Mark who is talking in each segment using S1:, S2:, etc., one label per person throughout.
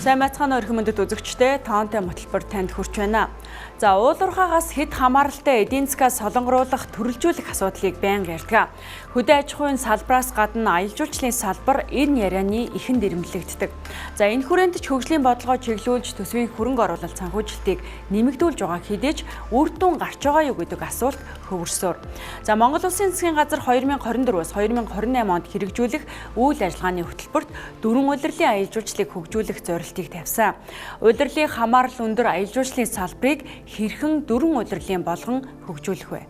S1: Сайн байцгаана өрхөн мөндөд үзэгчдээ тоонтой мотлбор танд хүрч байна. За уулуурхаагаас хэд хамааралтай эдийн засгаас солонгоруулах төрөлжүүлэх асуудлыг байнга ярьдаг. Хөдөө аж ахуйн салбараас гадна аялал жуулчлалын салбар энэ ярианы ихэнд ирэмлэгддэг. За энэ хүрээнд ч хөгжлийн бодлогоо чиглүүлж төсвийн хөрөнгө оруулалт санхүүжилтийг нэмэгдүүлж байгааг хідээж үр дүн гарч байгаа юу гэдэг асуулт хөвөрсөөр. За Монгол Улсын засгийн газар 2024-өөс 2028 онд хэрэгжүүлэх үйл ажиллагааны хөтөлбөрт дөрвөн улирлын аялал жуулчлалыг хөгжүүлэх зорилтыг тавьсан. Улирлын хамаарал өндөр аялал жуулчлалын салбарыг хэрхэн дөрвөн улирлын болгон хөгжүүлэх вэ?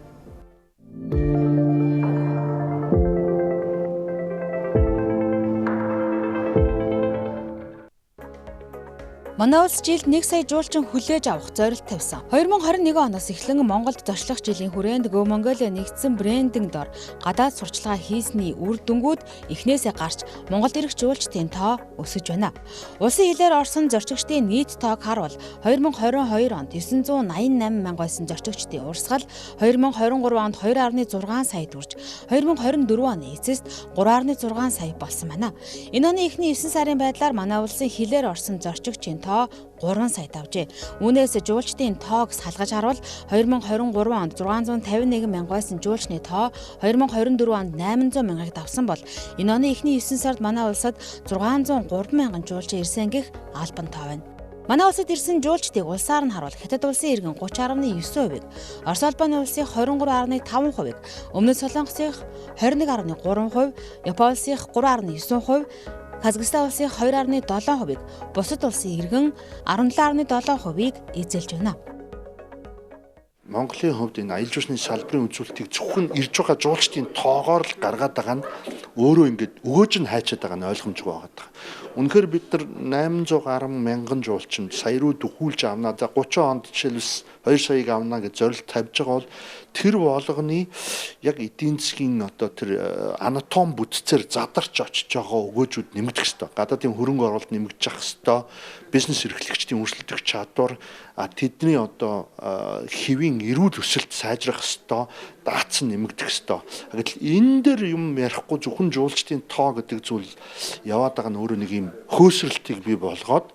S2: Манай улс жилд 1 сая жуулчин хүлээж авах зорилт тавьсан. 2021 оноос эхлэн Монголд зочлох жилийн хүрээнд Go Mongolia нэгдсэн брендинг дор гадаад сурчлагаа хийсний үр дүнгууд эхнээсээ гарч Монголд ирэх жуулчдын тоо өсөж байна. Улсын хилээр орсон зорчигчдын нийт тоог харуул 2022 онд 988 мянга байсан зорчигчдын урсгал 2023 онд 2.6 сая хүрч 2024 оны эцэст 3.6 сая болсон байна. Энэ оны эхний 9 сарын байдлаар манай улсын хилээр орсон зорчигчдын 3 сая давжээ. Үүнээс жуулчдын тоог салгаж харуул 2023 онд 651 мянга байсан жуулчны тоо 2024 онд 800 мянгаыг давсан бол энэ оны эхний 9 сард манай улсад 603 мянган жуулчин ирсэн гэх албан тоо байна. Манай улсад ирсэн жуулчдыг улсаар нь харуул Хятад улсын иргэн 30.9%, Орос улбаны улсын 23.5%, Өмнөд Солонгосын 21.3%, Япон улсын 3.9%, Казахстан улсын 2.7%-ийг, бусад улсын иргэн 17.7%-ийг эзэлж байна.
S3: Монголын хувьд энэ аялал жуулчлалын салбарын үзүүлэлтийг зөвхөн ирж байгаа жуулчдын тоогоор л гаргаад байгаа нь өөрөө ингээд өгөөж нь хайчаад байгаа нь ойлгомжгүй байгаа. Үнэхээр бид нар 800 гаруй мянган жуулчин сая руу дөхүүлж авнаа. За 30 онд жишээлбэл 2 саяыг авнаа гэж зорилт тавьж байгаа бол тэр болгоны яг эдийн засгийн одоо тэр анатом бүтцээр задарч очиж байгаа өгөөжүүд нэмэгдэх ёстой. Гадаадын хөрөнгө оруулалт нэмэгдэж явах ёстой. Бизнес эрхлэгчдийн өрсөлдөх чадвар тэдний одоо хэвийн эрүүл өсөлт сайжрах ёстой. Даацсан нэмэгдэх ёстой. Гэтэл энэ дээр юм ярихгүй зөвхөн жуулчдын тоо гэдэг зүйл яваад байгаа нь өөрөө нэг юм хөөсрөлтийг бий болгоод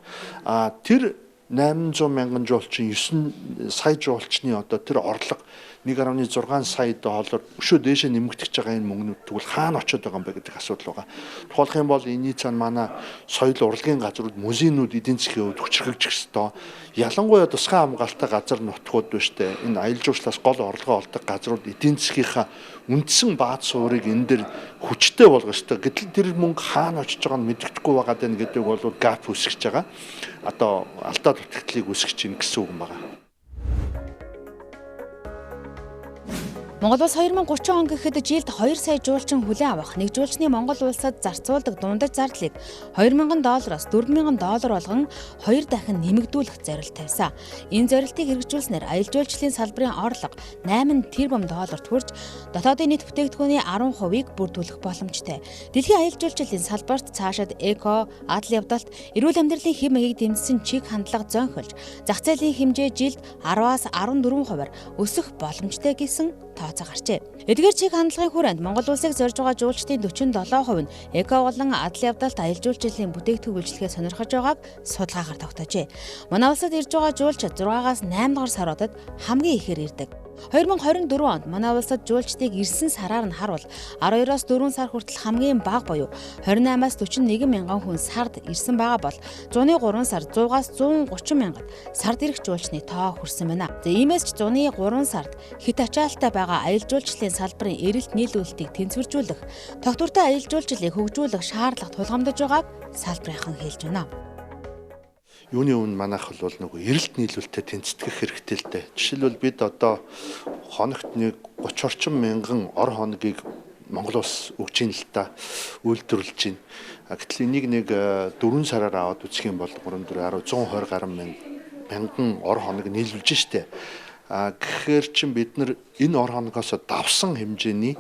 S3: тэр 800 мянган жуулчин 9 сая жуулчны одоо тэр орлого 1.6 сая доллар өшөө дээшээ нэмэгдэж байгаа энэ мөнгнүүд тэгвэл хаана очиод байгаа юм бэ гэдэг асуудал байгаа. Тухайлх юм бол энэний цаана манай соёл урлагийн газрууд, музейнүүд эдийн засгийн хувьд хүчрхэгжих ёстой. Ялангуяа тусгай хамгаалалттай газар нутгууд байна штэ. Энэ аялал жуулчлалаас гол орлогоо олдог газрууд эдийн засгийнхаа үндсэн бааз суурийг энэ дэр хүчтэй болгох ёстой. Гэтэл тэр мөнгө хаана очиж байгааг нь мэддэхгүй байгаа даа гэдэг бол гап үүсгэж байгаа. Одоо алдаа дутагдлыг үүсгэж ийн гэсэн үг юм байна.
S2: Монгол улс 2030 он гэхэд жилд 2 сая жуулчин хүлээн авах нэг жуулчны Монгол улсад зарцуулдаг дундаж зардлыг $2,000-оос $4,000 болгон 2 дахин нэмэгдүүлэх зорилт тавьсан. Энэ зорилтыг хэрэгжүүлснээр аялал жуулчлалын салбарын орлого $8 тэрбум хүрч дотоодын нийт бүтээгдэхүүний 10%-ийг бүрдүүлэх боломжтой. Дэлхийн аялал жуулчлалын салбарт цаашид эко, адал явдалт, эрүүл амьдралын хэв маягийг дэмжсэн чиг хандлага зөнхөлж, зах зээлийн хэмжээ жилд 10-аас 14%-аар өсөх боломжтой гэсэн тооцоо гарчээ. Эдгээр чиг хандлагын хүрээнд Монгол улсыг зорж байгаа жуулчдын 47% нь эко болон адал явдалт аялал жуулчлалын бүтээгдэхүүн үйлчлэгээ сонирхож байгааг судалгаагаар тогтоожээ. Манай улсад ирж байгаа жуулчид 6-аас 8 дугаар саруудад хамгийн ихээр ирдэг. 2024 онд манай улсад жуулчдыг ирсэн сараар нь харуул 12-оос 4 сар хүртэл хамгийн бага буюу 28-аас 41 мянган хүн сард ирсэн байгаа бол зуны 3 сар 100-аас 130 мянгад сард ирэх жуулчны тоо хүрсэн байна. За иймээс ч зуны 3 сард хит ачаалттай байгаа аялал жуулчлалын салбарын эрэлт нийлүүлэлтийг тэнцвэржүүлэх, тогтвортой аялал жуулчлалыг хөгжүүлэх шаардлага тулгамдж байгааг салбарынхан хэлж байна.
S3: Юуны өмнө манайх бол нөгөө эрэлт нийлүүлэлтэд тэнцэтгэх хэрэгтэй л дээ. Жишээлбэл бид одоо хоногт нэг 30 орчим мянган ор хоногийг Монгол улс өгж ийн л та үйлдвэрлэж байна. Гэтэл энийг нэг 4 сараар аваад үзэх юм бол 3 4 10 120 гаруй мянган ор хоног нийлүүлж штэ. Гэхээр чин бид нар энэ ор хоногоос давсан хэмжээний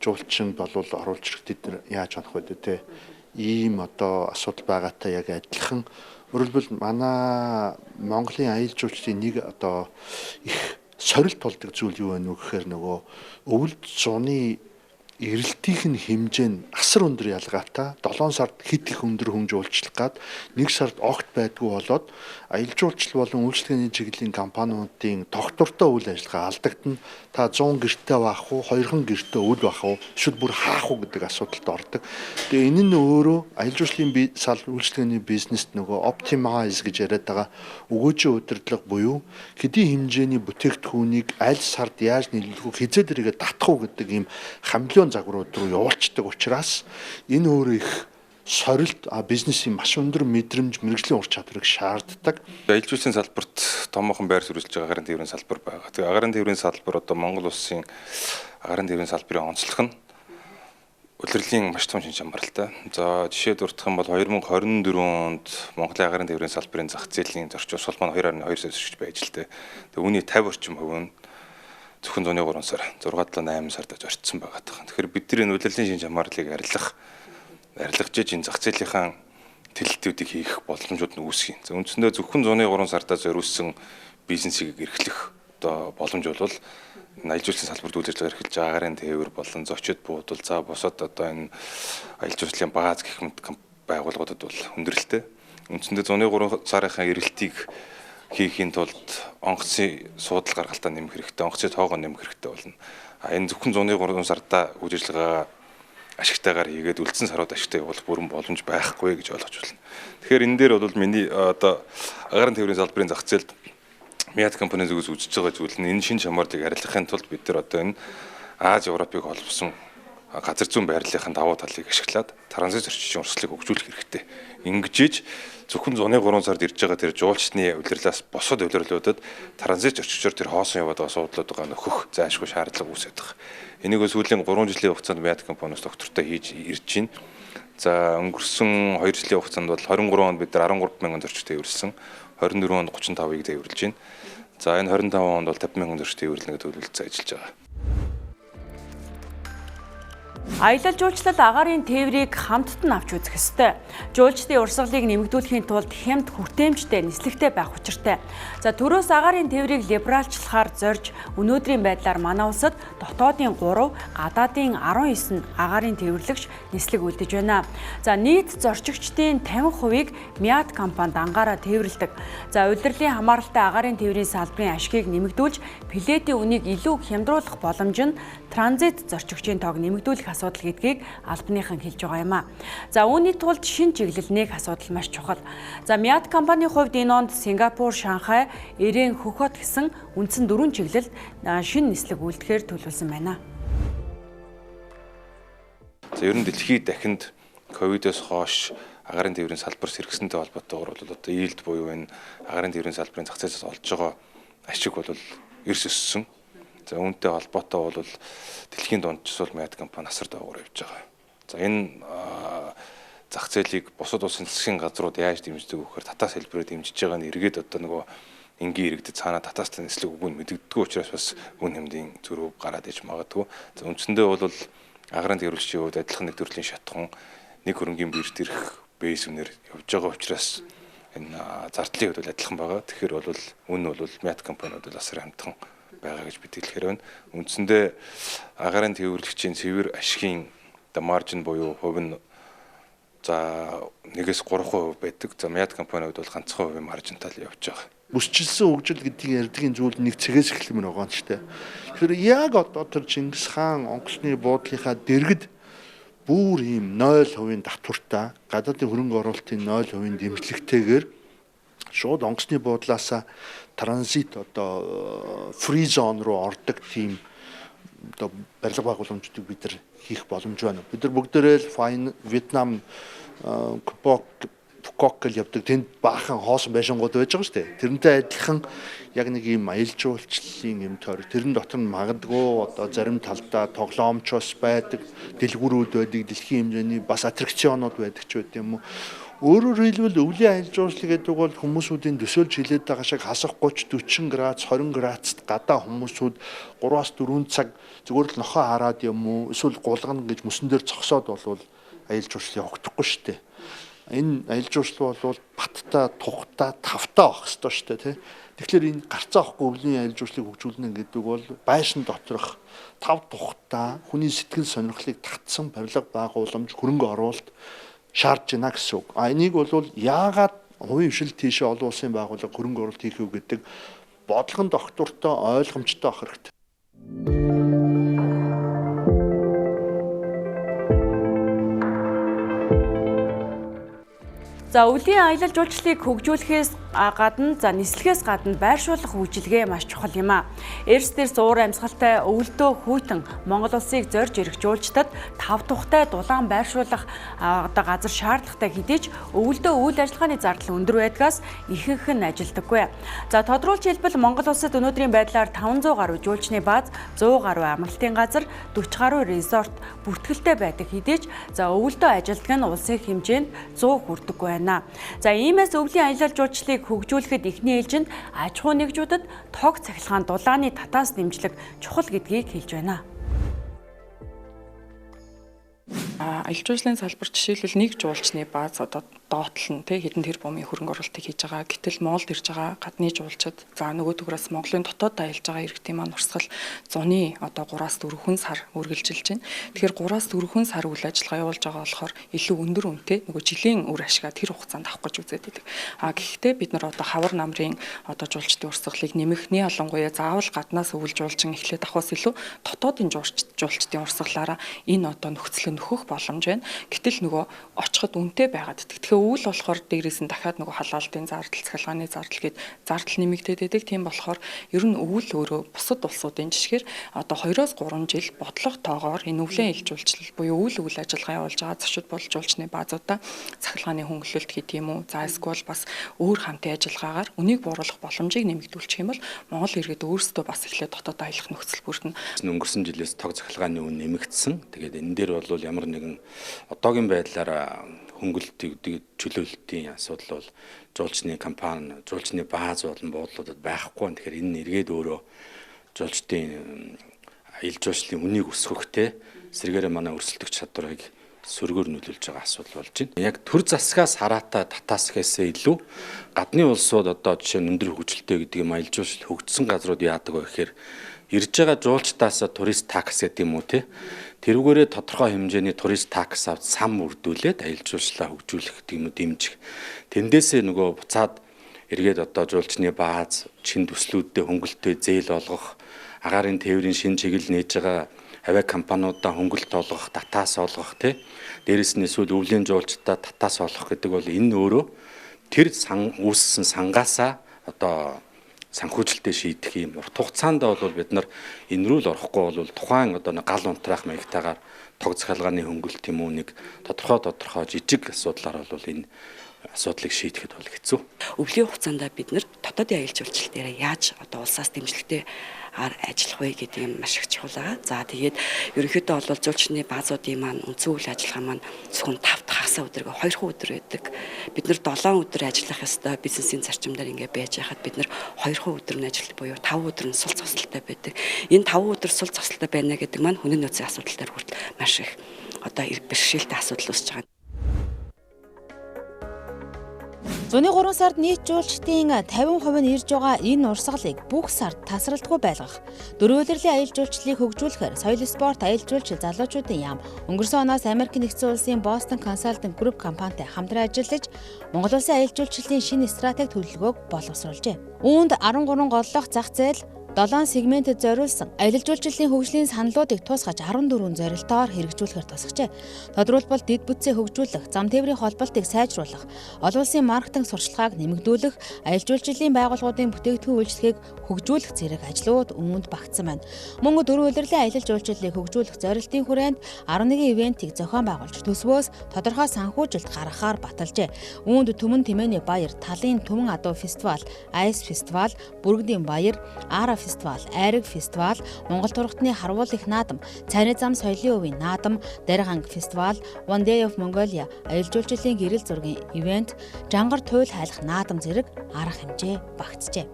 S3: жуулчин болвол оруулж ирэхэд бид нар яаж анх вэ те. Ийм одоо асуудал байгаатай яг адилхан. Өөрөлдвөл манай Монголын аялал жуулчлалын нэг одоо их сорилт болдог зүйл юу вэ нөх гэхээр нөгөө өвөлд зуны эрэлтийн хэмжээ нь асар өндөр ялгаатай 7 сард хит их өндөр хэмжүүлчлэх гад 1 сард огт байдгүй болоод аялал жуулчлал болон үйлчлэгээний чиглэлийн компаниудын тогтвортой үйл ажиллагаа алдагдана. Та 100 гэртээ байх уу, 200 гэртээ үл байх уу, эсвэл бүр хаах уу гэдэг асуудалд ордог. Тэгээ энэ нь өөрөө аялал жуулчлалын үйлчлэгээний бизнест нөгөө optimize гэж яриад байгаа өгөөжийн удирдлага буюу хэдийн хэмжээний бүтээгдэхүүнийг аль сард яаж нийлүүлэх үү, хизээ дээрээ татах уу гэдэг ийм хамлион загварууд руу явуулцдаг учраас энэ өөрөө их сорилт бизнесийн маш өндөр мэдрэмж мэрэгжлийн ур чадварыг шаарддаг.
S4: Аялал жуулчлалын салбарт томоохон байр суурилж байгаа агарын тээврийн салбар байгаа. Тэгээ агарын тээврийн салбар одоо Монгол улсын агарын тээврийн салбарын онцлог нь улирлын маш том шин чанартай. За жишээ дурдах юм бол 2024 онд Монголын агарын тээврийн салбарын зах зээлийн зорч усгал маань 2.2 сая зэрэгч байж л дээ. Тэгээ үүний 50 орчим хувь нь зөвхөн 103 сар 6-8 сард орчсон байгаа. Тэгэхээр бид нар энэ улирлын шин чанарлыг арилгаж энэ зах зээлийнхаа тэлэлтүүдийг хийх боломжууд нь үүсгэн. За үндсэндээ зөвхөн 103 сартаа зориулсан бизнесийг эрхлэх одоо боломж бол аялал жуулчлалын салбарт үйл ажиллагаа эрхэлж байгаа агарын тээвэр болон зочид буудал за босоод одоо энэ аялал жуулчлалын бааз гэх мэт байгууллагуудад бол хүндрэлтэй. Үндсэндээ 103 сарынхаа эрэлтийг хийхийн тулд онгоцын суудал гаргалтаа нэмэх хэрэгтэй, онгоцын тоогоо нэмэх хэрэгтэй болно. Энэ зөвхөн 103 сардаа үйл ажиллагаа ашигтайгаар хийгээд үлдсэн сарууд ашигтай явуулах бүрэн боломж байхгүй гэж ойлгож байна. Тэгэхээр энэ дээр бол миний одоо агарын тээврийн салбарын зах зээлд Miat компани зүгээс үзэж байгаа зүйл нь энэ шин чанарыг арилгахын тулд бид нар одоо энэ Аз Европыг холбосон газар зүйн байрлалын давуу талыг ашиглаад транзит зорчигчийн урсгалыг хөгжүүлэх хэрэгтэй. Ингэж зөвхөн 103 сард ирж байгаа тэр жуулчны улирлаас босоод улирлуудад транзит зорчигчоор тэр хоосон яваад байгаа суудлууд байгаа нөхөх зайлшгүй шаардлага үүсэж байгаа. Энийг сүүлийн 3 жилийн хугацаанд Miat компаниас доктортой хийж ирж байна. За өнгөрсөн 2 жилийн хугацаанд бол 23 онд бид нар 13,000 зорчигчтой эвэрлсэн, 24 онд 35-ыг эвэрлж байна. За энэ 25 онд бол 50,000 зорчигчтой эвэрлэнэ гэдэг төлөвлөлт ажиллаж байгаа.
S1: Аялал жуулчлал агарын тээврийг хамтд нь авч үзэх ёстой. Жуулчдын урсгалыг нэмэгдүүлэхийн тулд хямд хүртээмжтэй, нислэгтэй байх учиртай. За төрөөс агарын тээврийг либералчлахаар зорж өнөөдрийн байдлаар манай улсад дотоодын 3, гадаадын 19 агарын тээвэрлэгч нислэг үлдэж байна. За нийт зорчигчдын 50%-ийг Miat компанид ангаараа тээвэрлэдэг. За улирлын хамааралтай агарын тээврийн салбарын ашгийг нэмэгдүүлж, плетийн үнийг илүү хямдруулах боломж нь транзит зорчигчийн тоог нэмэгдүүлэх асуудал гэдгийг албаныхан хэлж байгаа юм а. За үүний тулд шинэ чиглэл нэг асуудал маш чухал. За Miat компанийн хувьд энэ онд Сингапур, Шанхай, Эрээн, Хөхөт гэсэн үндсэн 4 чиглэлд шинэ нислэг үйлдэхээр төлөвлөсөн байна.
S4: За ер нь дэлхийд дахинд ковидоос хойш агарын тээврийн салбар сэргсэнтэй холбоотойгоор бол одоо ийд буюу энэ агарын тээврийн салбарын зах зээлээс олж байгаа ашиг бол эрс өссөн. За үүнтэй холбоотой бол дэлхийн дундчил Miat компани асар доогуур явж байгаа. За энэ зах зээлийг бусад улсын засгийн газрууд яаж дэмждэг вэ гэхээр татаас хэлбэрээр дэмжиж байгаа нь эргээд одоо нөгөө энгийн иргэдэд цаанаа татаас нислэг үгүй мэддэггүй учраас бас үн хэмдийн зөрүү гараад иж магадгүй. За үндсэндээ бол агарын тээвэрлэгчийн хувьд адилхан нэг төрлийн шатхан нэг хөрөнгийн бэрт ирэх бэйс үнээр явж байгаа учраас энэ зардлын хувьд адилхан байгаа. Тэгэхээр бол үн бол Miat компаниуд асар хамтхан байгаа гэж бид хэлэхээр байна. Үндсэндээ агарын тээвэрлэгчийн цэвэр ашигын маржин буюу хувь нь за 1-3% байдаг. За Miat компаниуд бол ганцхан хувийн маржинтай л явж байгаа.
S3: Бүсчилсэн хөгжил гэдгийг ярьдгийн зүйл нэг цэгээс эхлэмээр байгаа юм шүү дээ. Тэгэхээр яг одоо тэр Чингис хаан онгоцны буудлынхаа дэргэд бүр ийм 0% татвартай гадаадын хөрөнгө оруулалтын 0% дэмжлэгтэйгээр шууд онгоцны буудлаасаа транзит одоо фри зон руу ордог тийм одоо барилга байгууламжуудыг бид нар хийх боломж байна. Бид нар бүгдээрээ л Вьетнам Пхукок гэл явдаг тэнд баахан хоосон байшингууд байж байгаа шүү дээ. Тэрнтэй адилхан яг нэг ийм аялал жуулчлалын юм төр тэрэн дотор нь магадгүй одоо зарим талдаа тоглоомчос байдаг, дэлгүүрүүд байдаг, дэлхийн хэмжээний бас аттракционууд байдаг ч байт юм уу. Өөрөөр хэлбэл өвлийн аялал жуулчлал гэдэг бол хүмүүсүүдийн төсөөлж хилээд байгаа шиг хасах 30-40 градус 20 градуст гадаа хүмүүсүүд 3-4 цаг зүгээр л нохоо хараад юм уу эсвэл гулгана гэж мөсөн дээр зогсоод болвол аялал жуулчлал явагдахгүй шүү дээ. Энэ аялал жуулчлал бол баттай, тухтай, тавтай авах хэрэгтэй шүү дээ, тий. Тэгэхээр энэ гарцаа авахгүй өвлийн аялал жуулчлалыг хөгжүүлнэ гэдэг бол байшин доторх тав тухтай хүний сэтгэл сонирхлыг татсан барилга байгууламж хөрөнгө оруулалт шаардж байна гэсэн үг. Энийг бол яагаад хувийн хвшил тийшээ олон улсын байгууллага хөрөнгө оруулалт хийх үү гэдэг бодлогон доктортой ойлгомжтой авах хэрэгтэй.
S1: За өвлийн аялал жуулчлалыг хөгжүүлэхээс гадна нислэгээс гадна байршуулах үйлчилгээ маш чухал юм а. Эрс дээрс уур амьсгалтай өвөлдөө хүйтэн Монгол улсыг зорж ирэх жуулчдад тав тухтай дулаан байршуулах газар шаардлагатай хэдий ч өвөлдөө үйл ажиллагааны зардал өндөр байдгаас ихэнх нь ажилдаггүй. За тодруулж хэлбэл Монгол улсад өнөөдрийн байдлаар 500 гаруй жуулчны бааз, 100 гаруй амралтын газар, 40 гаруй резорт бүртгэлтэй байдаг хэдий ч өвөлдөө ажилдаг нь улсын хэмжээнд 100 хүрдэггүй байна. За иймээс өвлийн аялал жуулчлалыг хөгжүүлэхэд эхний ээлжинд аж ахуй нэгжүүдэд тог цахилгаан дулааны татаас дэмжлэг чухал гэдгийг хэлж байна.
S5: Аялал жуулчлалын салбар жишээлбэл нэг жуулчны бааз одоо доотлон хэдэн тэрбумын хөрөнгө оруулалтыг хийж байгаа. Гэтэл Монголд ирж байгаа гадны жуулчид нөгөө төгрөөс Монголын дотоод аялж байгаа иргэдийн маань урсгал зуны одоо 3-аас 4 хүн сар үргэлжилж байна. Тэгэхээр 3-аас 4 хүн сар үйл ажиллагаа явуулж байгаа болохоор илүү өндөр үнэтэй жилийн үр ашигаа тэр хугацаанд авах гэж үзээд байдаг. Гэхдээ бид нар одоо хавар намрын жуулчдын урсгалыг нэмэхний ялангуяа заавал гаднаас өвөл жуулчин эхлээд авахаас илүү дотоодын жуулчдын урсгалаараа энэ нөхцөлөө нөхөх боломж байна. Гэтэл очиход үнэтэй байгаад өвөл болохоор дээрээс нь дахиад халаалтын зардал, цахилгааны зардал гээд зардал нэмэгдээд байдаг. Тийм болохоор ер нь өвөл өөрөө бусад улсуудын жишгээр 2-3 жил бодлого тоогоор энэ өвлийн аялал жуулчлал буюу үйл ажиллагаа явуулж байгаа зочид болж жуулчны баазуудаа цахилгааны хөнгөлөлт гэдэг юм уу. За эсвэл бас өөр хамтын ажиллагаагаар үнийг бууруулах боломжийг нэмэгдүүлчих юм бол Монгол иргэд өөрсдөө бас эхлээд дотоод аялах нөхцөл бүрдэнэ.
S6: Өнгөрсөн жилээс тог цахилгааны үн нэмэгдсэн. Тэгээд энэ дээр бол ямар нэгэн одоогийн байдлаар хөнгөлөлтийг чөлөөлөлтийн асуудал бол жуулчны компани, жуулчны бааз болон буудлуудад байхгүй. Тэгэхээр энэ эргээд өөрөө жуулчдын аялал жуулчлалын үнийг өсгөхтэй сэргээрээ манай өрсөлдөгч чадварыг сөргөөр нөлөөлж байгаа асуудал болж байна. Яг төр засгаас хараатай татаас гэхээсээ илүү гадны улсууд жишээ нь өндөр хөгжилтэй гэдэг юм аялал жуулчлал хөгжсөн газрууд яадаг вэ гэхээр ирж байгаа жуулчдаас турист такс гэдэг юм уу тэрүүгээрээ тодорхой хэмжээний турист такс авч сан үрдүүлээд аялал жуулчлалаа хөгжүүлэх гэдэг юм уу дэмжих. Тэндээсээ буцаад эргээд жуулчны бааз, чин төслүүдтэй хөнгөлөлтөө зээл олгох, агаарын тээврийн шин чиглэл нээж байгаа авиа компаниудаа хөнгөлөлт олгох, татаас олгох дээрээс нь эсвэл өвлийн жуулчдаа татаас олгох гэдэг бол энэ өөрөө тэр үүссэн сангаасаа санхүүжилтээ шийдэх юм. Урт хугацаанд бол бид нар энэ рүү л орохгүй бол тухайн гал унтраах маягтайгаар тог цахилгааны хөнгөлөлт юм уу нэг тодорхой жижиг асуудлаар бол энэ асуудлыг шийдэхэд бол хэцүү.
S7: Өвлийн хугацаанд бид нар дотоодын аялал жуулчлал дээр яаж улсаас дэмжлэгтэй ажиллах вэ гэдэг юм маш их чухал байгаа. За тэгээд ерөнхийдөө бол жуулчны баазуудын маань үндсэн үйл ажиллагаа маань зөвхөн 5 хагас өдрөг 2 өдөр байдаг. Бид нар 7 өдөр ажиллах ёстой бизнесийн зарчимдаар ингэ байж хахад бид нар 2 өдөр нь ажилт буюу 5 өдөр нь сул зогсолтой байдаг. Энэ 5 өдөр сул зогсолтой байна гэдэг маань хүний нөөцийн асуудал дээр хүртэл маш их бэрхшээлтэй асуудал үүсэж байгаа.
S2: Зуны 3 сард нийт жуулчдын 50% нь ирж байгаа энэ урсгалыг бүх сард тасралтгүй байлгах, дөрвөлөрлийн аялал жуулчлалыг хөгжүүлэхээр соёл спорт аялал жуулчлал залуучуудын яам өнгөрсөн оноос Америк нэгдсэн улсын Boston Consulting Group компанитай хамтран ажиллаж Монгол улсын аялал жуулчлалын шинэ стратеги төлөвлөгөөг боловсруулжээ. Үүнд 13 голлох зах зээл 7 сегментэд зориулсан аялал жуулчлалын хөгжлийн саналуудыг тусгаж 14 зорилтоор хэрэгжүүлэхээр тусгажээ. Тодорхойлбол дэд бүтцээ хөгжүүлэх, зам тээврийн холболтыг сайжруулах, олон улсын маркетинг сурчлагыг нэмэгдүүлэх, аялал жуулчлалын байгууллагуудын бүтээгдэхүүн үйлчлэгийг хөгжүүлэх зэрэг ажлууд үүнд багтсан байна. Мөн дөрвөлөрлийн аялал жуулчлалыг хөгжүүлэх зорилтын хүрээнд 11 ивентийг зохион байгуулж төсвөөс тодорхой санхүүжилт гаргахаар баталжээ. Үүнд Түмэн Тэмээний баяр, Талын Түмэн Адуу фестивал, Айс фестивал, Бүргэдийн баяр, Ара фестивал, Айраг фестивал, Монгол тургатны харвуул их наадам, Цайны зам соёлын өвийн наадам, Дарганг фестивал, One Day of Mongolia, аялал жуулчлалын гэрэл зургийн ивент, Жангар туйл хайлах наадам зэрэг арга хэмжээ багтжээ.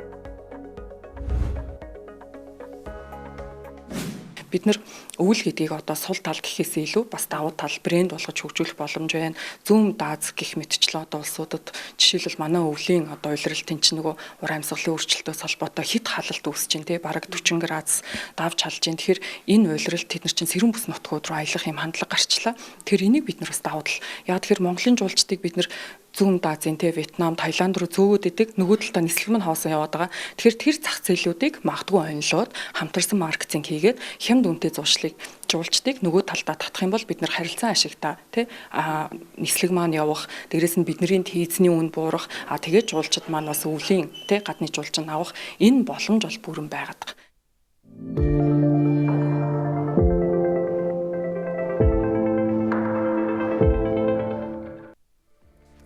S5: бид нар өвөл гэдгийг одоо сул тал гэхээс илүү бас давуу тал брэнд болгож хөгжүүлэх боломж байна. Зүүн дааз гэх мэтчлээ одоо улсуудад жишээлбэл манай өвлийн одоо улиралтын чинь нөгөө ур амьсгалын өөрчлөлтөөс холбоотой хит халалт үүсэж байна те бараг 40 градус давж халж байна. Тэгэхээр энэ улиралт тэд нар чинь сэрүүн бүс нутгууд руу аялах юм хандлага гарчлаа. Тэгэхээр энийг бид нар бас давуу тал. Яг тэгэхээр Монголын жуулчдыг бид нар зүүн Азийн те Вьетнам, Таиланд руу зөөгөөд идэг нөгөө талдаа нислэг мань хоосон яваад байгаа. Тэгэхээр тэр зах зээлүүдийг магадгүй онлоод хамтарсан маркетинг хийгээд хямд үнэтэй зуршлыг жуулчдыг нөгөө талдаа татах юм бол бид нар харилцан ашигтай те нислэг маань явах, дээрэс нь бидний хийзний үн буурах, тэгээд жуулчд маань бас өвлийн те гадны жуулчин авах энэ боломж бол бүрэн байгаад байгаа.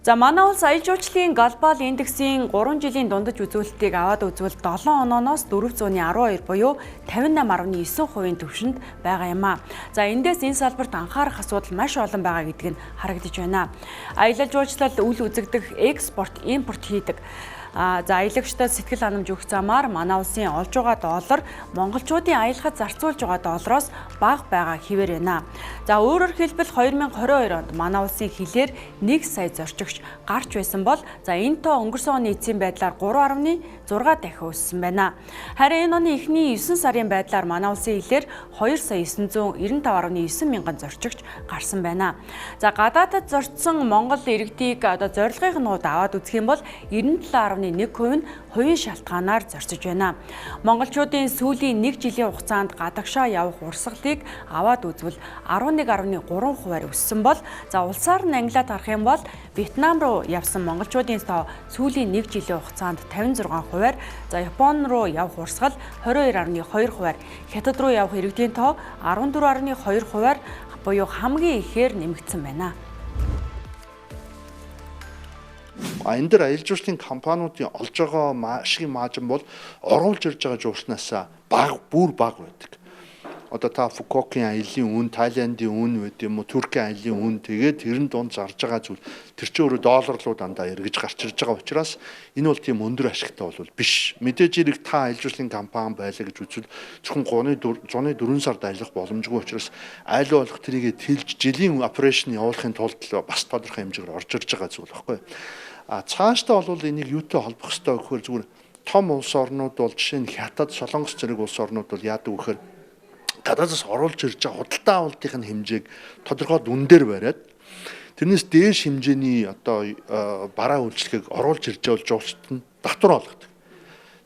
S1: За манай улс аялал жуулчлалын глобал индексийн 3 жилийн дундаж үзүүлэлтийг аваад үзвэл 7 онооноос 412 буюу 58.9% түвшинд байгаа юм а. За эндээс энэ салбарт анхаарах асуудал маш олон байгаа гэдг нь харагдаж байна. Аялал жуулчлал үл үзэгдэх, экспорт, импорт хийдэг. За аялагчдад сэтгэл ханамж өгөх замаар манай улсын олж байгаа доллар монголчуудын аялахад зарцуулж байгаа доллароос бага байгаа хэвээр байна. За өөрөөр хэлбэл 2022 онд манай улсын хилээр 1 сая зорчигч гарч байсан бол за энэ тоо өнгөрсөн оны эцсийн байдлаар 3.6 дахин өссөн байна. Харин энэ оны эхний 9 сарын байдлаар манай улсын хилээр 2 сая 995.9 мянган зорчигч гарсан байна. За гадаадад зорчсон Монгол иргэдийг одоо зорилгын нууд аваад үзэх юм бол 97.1% нь хувийн шалтгаанаар зорчиж байна. Монголчуудын сүүлийн 1 жилийн хугацаанд гадагшаа явах урсгалыг аваад үзвэл 11.3%-аар өссөн бол за улсаар нь ангилаад харах юм бол Вьетнам руу явсан монголчуудын тоо сүүлийн 1 жилийн хугацаанд 56%-аар, за Япон руу явах урсгал 22.2%-аар, Хятад руу явах иргэдийн тоо 14.2%-аар буюу хамгийн ихээр нэмэгдсэн байна.
S3: Энэ дээр аялал жуулчлалын компаниудын олж байгаа ашигын маажин бол оруулж ирж байгаа жуулчнаас бүр бага байдаг. Одоо та Фукокийн аялын үн, Тайландын үн байд юм уу, Туркийн аялын үн тэгээд тэрэн донд зарж байгаа зүйл тэр чинь өөрөө доллар руу дандаа эргэж гарч ирж байгаа учраас энэ бол тийм өндөр ашигтай бол биш. Мэдээж хэрэг та аялал жуулчлалын компани байлаа гэж үзвэл зөвхөн 104 сард аялах боломжгүй учраас айл болох тэрийгэ тэлж жилийн операшн явуулахын тулд бас тодорхой хэмжээгээр орж ирж байгаа зүйл байхгүй. Цаашдаа бол энийг юутай холбох ёстой гэхээр зүгээр том улс орнууд бол жишээ нь Хятад, Солонгос зэрэг улс орнууд бол яадаг вэхээр гадаадаас оруулж ирж байгаа худалдаа авалтын хэмжээг тодорхой дүн дээр бариад тэрнээс дээш хэмжээний одоо бараа үйлчлэгийг оруулж ирж байгаа жуулчд нь татвар олгодог.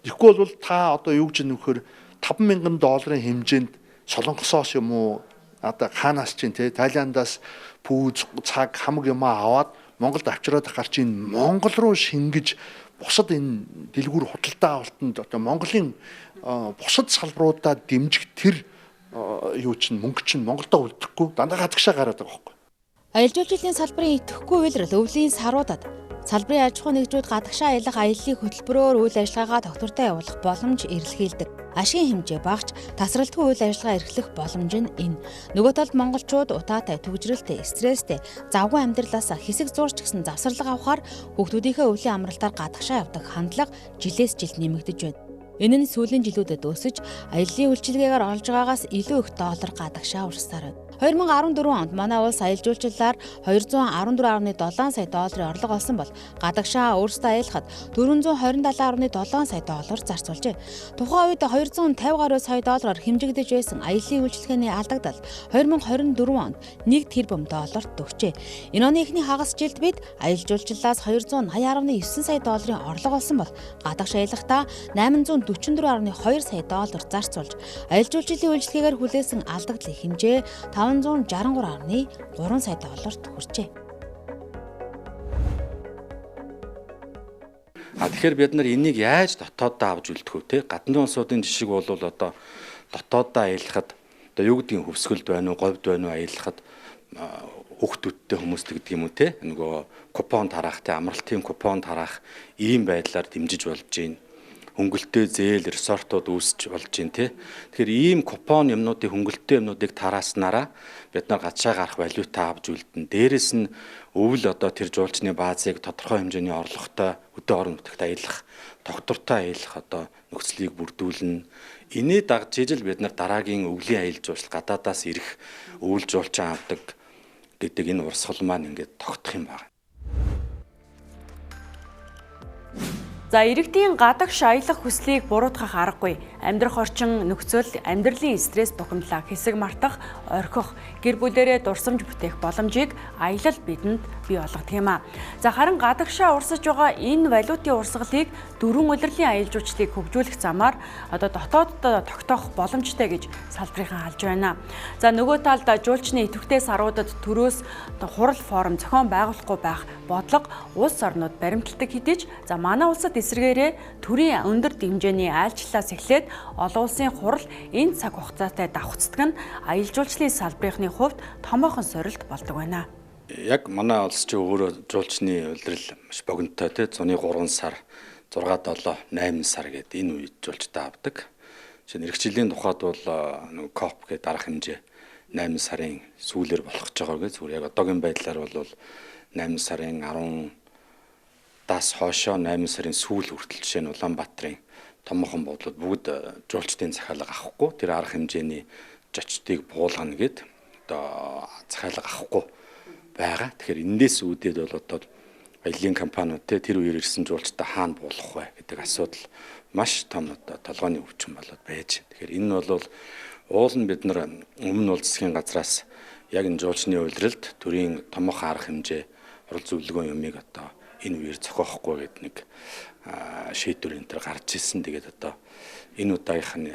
S3: Тэгэхгүй бол та одоо юу гэж нөхөр $5,000 хэмжээнд Солонгосоос юм уу одоо хаанаас чинь те Тайландаас пүүз цаг хамаг юм аваад Монголд авчираад гарч ийн Монгол руу шингэж бусад энэ дэлгүүр худалдаа авалтанд одоо Монголын бусад салбаруудаа дэмжих тэр юу чинь мөнгө чинь Монголдо үлдэхгүй дандаа гадагшаа гараад байгаа байхгүй.
S2: Аялал жуулчлалын салбарын идэвхгүй үйлрэл өвлийн саруудад салбарын аж ахуй нэгжүүд гадагшаа аялах аяллыг хөтөлбөрөөр үйл ажиллагаагаа тогтвортой явуулах боломж эрэлхийлдэг. Ашигын хэмжээ багч тасралтгүй үйл ажиллагаа эрхлэх боломж нь энэ. Нөгөө талд монголчууд утаатай, түгжрэлтэй, стресстэй, завгүй амьдралаас хэсэг зурч гэсэн завсарлага авахаар хүүхдүүдийнхээ өвлийн амралтаар гадагшаа явдаг хандлага жилээс жилд нэмэгдэж байна. Энэ нь сүүлийн жилүүдэд өсөж аяллаа үйлчилгээгээр олж байгаагаас илүү их доллар гадагшаа урсаар байна. 2014 онд манай улс аялал жуулчлалаар 214.7 сая долларын орлого олсон бол гадагшаа өөрсдөө аялахад 427.7 сая доллар зарцуулжээ. Тухайн үед 250 гаруй сая доллараар хэмжигдэж байсан аяллаа үйлчилгээний алдагдал 2024 онд 1 тэрбум долларт төгчээ. Энэ оны эхний хагас жилд бид аялал жуулчлалаас 280.9 сая долларын орлого олсон бол гадагш аялахдаа 844.2 сая доллар зарцуулж аялал жуулчлалын үйлчилгээгээр хүлээсэн алдагдлын хэмжээ 563.3 сая долларт хүрчээ.
S6: Тэгэхээр бид нар энийг яаж дотооддоо авч үлдэх вэ те? Гадны улсуудын жишг бол одоо дотооддоо аялахад одоо юу гэдгийг хөвсгөлд байна уу, говьд байна уу аялахад хүүхдүүдтэй хүмүүстэй гэдэг юм уу те? Нөгөө купон тараах те, амралтын купон тараах ийм байдлаар дэмжиж болж байна. Хөнгөлтэй зээл ресортууд үүсч болж байна те. Тэгэхээр ийм купон юмнуудыг хөнгөлтэй юмнуудыг тарааснараа бид нар гадшаа гарах валюта авч үлдэн. Дээрээс нь өвөл одоо тэр жуулчны баазыг тодорхой хэмжээний орлоготой өдөө орон нутагт аялах, тогтвортой аялах одоо нөхцөлийг бүрдүүлнэ. Энийг дагж ижил бид нар дараагийн өвлийн аялал жуулчлал гадаадаас ирэх өвөл жуулчин авдаг гэдэг энэ урсгал маань ингээд тогтох юм байна.
S1: За иргэдийн гадагш аялах хүслийг буруутгах аргагүй. Амьдрах орчин нөхцөл, амьдралын стресс бухимдлаа хэсэг мартах, орхих, гэр бүлээрээ дурсамж бүтээх боломжийг аялал бидэнд бий болгох юм а. За харин гадагшаа урсаж байгаа энэ валютын урсгалыг дөрвөн улирлын аялал жуулчлалыг хөгжүүлэх замаар одоо дотооддоо тогтоох боломжтой гэж салбарынхан алж байна. За нөгөө талд жуулчны идэвхтэй саруудад төрөөс хурал форум зохион байгуулахгүй байх бодлого улс орнууд баримталдаг хэдий ч за манай улсад эсвэргээрээ төрийн өндөр хэмжээний айлчлалаас эхлээд олон улсын хурал энэ цаг хугацаатай давхцдаг нь аялал жуулчлалын салбарынхны хувьд томоохон сорилт болдог байна.
S6: Яг манай улс чи өөрөө жуулчны улирал маш богинотой тий 103 сар 6 7 8 сар гэдэг энэ үед жуулчтай авдаг. Жишээ нь эх жилийн тухайд бол нэг коп гэдэг арга хэмжээ 8 сарын сүүлээр болох гэж байгаа гэж зүгээр яг одоогийн байдлаар бол 8 сарын 10-аас хойшоо 8 сарын сүүл хүртэл жишээ нь Улаанбаатарын томоохон буудлууд бүгд жуулчдын захиалга авахгүй тэр арга хэмжээний жочдыг буулгана гэд одоо захиалга авахгүй байгаа. Тэгэхээр эндээс үүдээд бол одоо аяллийн компаниуд тэр үеэр ирсэн жуулчдаа хаана буулгах вэ гэдэг асуудал маш том одоо толгойн өвчин болоод байж. Тэгэхээр энэ бол уул нь бид нар өмнө улс засгийн газраас яг энэ жуулчны улиралд төрийн томоохон арга хэмжээ хурал зөвлөгөө юмыг одоо энэ үеэр зохиохгүй гэдэг нэг шийдвэр энэ төр гарч ирсэн. Тэгээд одоо энэ удаагийнх нь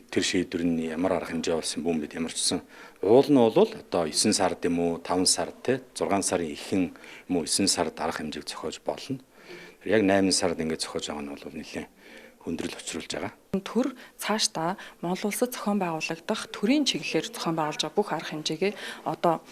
S6: тэр шийдвэр нь ямар арга хэмжээ болсон бүүн бид ямар ч гэсэн уул нь бол одоо 9 сард юм уу 5 сард те 6 сарын ихэнх юм уу 9 сард арга хэмжээг зохиож болно. Яг 8 сард ингэж зохиож байгаа нь бол нэлээд хүндрэл учруулж байгаа.
S5: Төр цаашдаа Монгол улсад зохион байгуулагдах төрийн чиглэлээр зохион байгуулж байгаа бүх арга хэмжээгээ одоо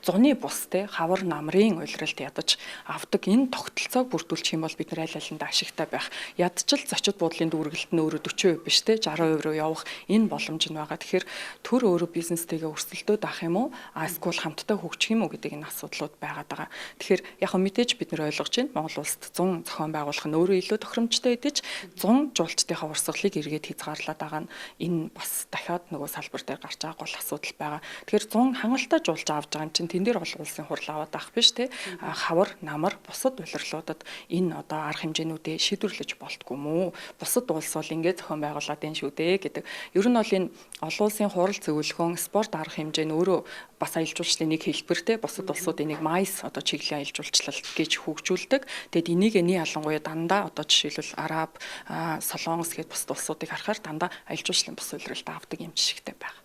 S5: зуны бус те хавар намрын улиралд ядаж авдаг энэ тогтолцоог бүрдүүлчих юм бол бид нар аль алиндаа ашигтай байх. Ядчил зочид буудлын дүүргэлт нь өөрөө 40% биш те 60% руу явах энэ боломж нь байгаа. Тэгэхээр төр өөрөө бизнестэйгээ өрсөлдөөд авах юм уу? Эсвэл хамтдаа хөгжих юм уу гэдэг энэ асуудлууд байгаад байгаа. Тэгэхээр яг мэдээж бид нар ойлгож байна. Монгол улсад 100 зохион байгуулах нь өөрөө илүү тохиромжтой идэж 100 жуулчдынхаа урсгалыг эргээд хязгаарлаад байгаа нь энэ бас дахиад нөгөө салбар дээр гарч байгаа гол асуудал байгаа. Тэгэхээр 100 хангалттай жуулч авч байгаа юм чинь тэн дээр олон улсын хурал аваад авах биш те хавар намар бусад улирлуудад энэ одоо арга хэмжээнүүдээ шийдвэрлэж болтгүй мүү бусад улс бол ингэж зохион байгуулад энэ шүү дээ гэдэг. Ер нь бол энэ олон улсын хурал зөвлөхөн спорт арга хэмжээ нь өөрөө бас аялал жуулчлалын нэг хэлбэр те бусад улсууд энийг майс одоо чиглэлийн аялал жуулчлал гэж хөгжүүлдэг. Тэгэд энийг энэ ялангуяа дандаа одоо жишээлбэл Араб, Солонгос гээд бусад улсуудыг харахаар дандаа аялал жуулчлалын бус улиралд авдаг юм жишгтэй байна.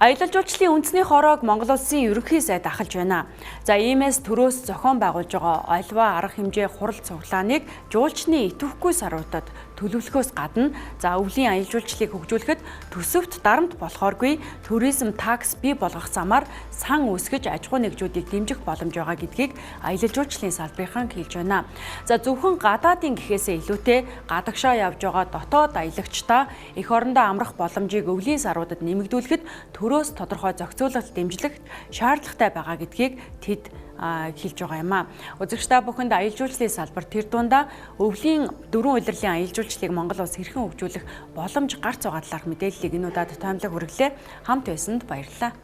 S1: Аялал жуулчлалын үндэсний хороог Монгол улсын ерөнхий сайд ахалж байна. За иймээс төрөөс зохион байгуулж байгаа альва арга хэмжээ хурал цуглааныг жуулчны идэвхгүй саруудад төлөвлөхөөс гадна за өвлийн аялал жуулчлалыг хөгжүүлэхэд төсөвт дарамт болохооргүй туризм такс бий болгох замаар сан үүсгэж аж ахуй нэгжүүдийг дэмжих боломж байгаа гэдгийг аялал жуулчлалын салбарынхан хэлж байна. За зөвхөн гадаадын гэхээсээ илүүтэй гадагшаа явж байгаа дотоод аялагчдаа эх орондоо амрах боломжийг өвлийн саруудад нэмэгдүүлэхэд төрөөс тодорхой зохицуулалт дэмжлэгт шаардлагатай байгаа гэдгийг тэд хэлж байгаа юм а. Үзэгчдээ бүхэнд аялал жуулчлалын салбар тэр дундаа өвлийн дөрвөн улирлын аялал жуулчлалыг Монгол улс хэрхэн хөгжүүлэх боломж гарч байгаа талаарх мэдээллийг энэ удаад тоомлог хүргэлээ. Хамт байсанд баярлалаа.